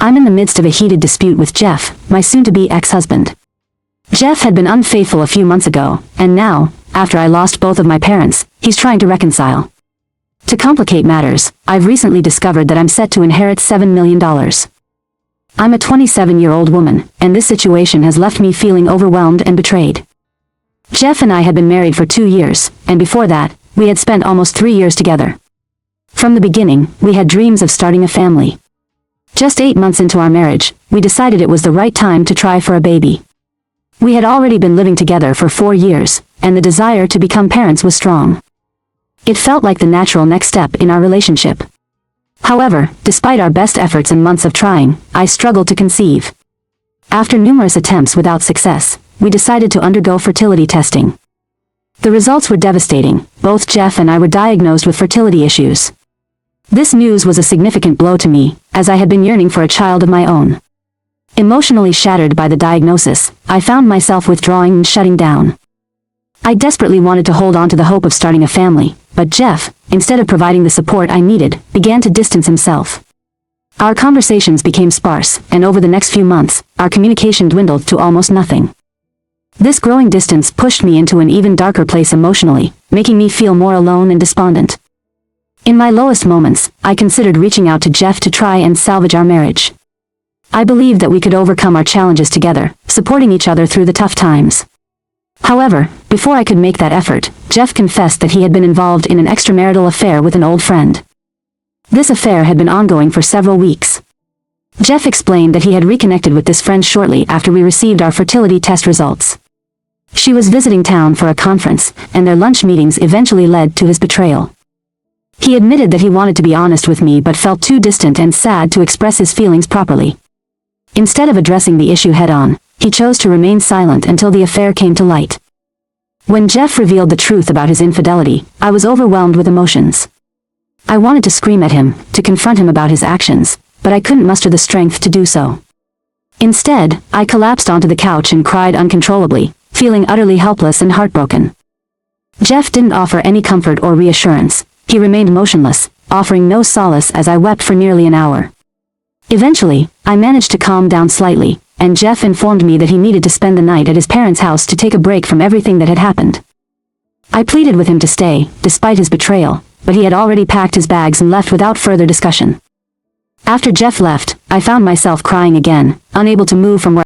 I'm in the midst of a heated dispute with Jeff, my soon-to-be ex-husband. Jeff had been unfaithful a few months ago, and now, after I lost both of my parents, he's trying to reconcile. To complicate matters, I've recently discovered that I'm set to inherit $7 million. I'm a 27-year-old woman, and this situation has left me feeling overwhelmed and betrayed. Jeff and I had been married for 2 years, and before that, we had spent almost 3 years together. From the beginning, we had dreams of starting a family. Just 8 months into our marriage, we decided it was the right time to try for a baby. We had already been living together for 4 years, and the desire to become parents was strong. It felt like the natural next step in our relationship. However, despite our best efforts and months of trying, I struggled to conceive. After numerous attempts without success, we decided to undergo fertility testing. The results were devastating. Both Jeff and I were diagnosed with fertility issues. This news was a significant blow to me, as I had been yearning for a child of my own. Emotionally shattered by the diagnosis, I found myself withdrawing and shutting down. I desperately wanted to hold on to the hope of starting a family, but Jeff, instead of providing the support I needed, began to distance himself. Our conversations became sparse, and over the next few months, our communication dwindled to almost nothing. This growing distance pushed me into an even darker place emotionally, making me feel more alone and despondent. In my lowest moments, I considered reaching out to Jeff to try and salvage our marriage. I believed that we could overcome our challenges together, supporting each other through the tough times. However, before I could make that effort, Jeff confessed that he had been involved in an extramarital affair with an old friend. This affair had been ongoing for several weeks. Jeff explained that he had reconnected with this friend shortly after we received our fertility test results. She was visiting town for a conference, and their lunch meetings eventually led to his betrayal. He admitted that he wanted to be honest with me but felt too distant and sad to express his feelings properly. Instead of addressing the issue head-on, he chose to remain silent until the affair came to light. When Jeff revealed the truth about his infidelity, I was overwhelmed with emotions. I wanted to scream at him, to confront him about his actions, but I couldn't muster the strength to do so. Instead, I collapsed onto the couch and cried uncontrollably, feeling utterly helpless and heartbroken. Jeff didn't offer any comfort or reassurance. He remained motionless, offering no solace as I wept for nearly an hour. Eventually, I managed to calm down slightly, and Jeff informed me that he needed to spend the night at his parents' house to take a break from everything that had happened. I pleaded with him to stay, despite his betrayal, but he had already packed his bags and left without further discussion. After Jeff left, I found myself crying again, unable to move from where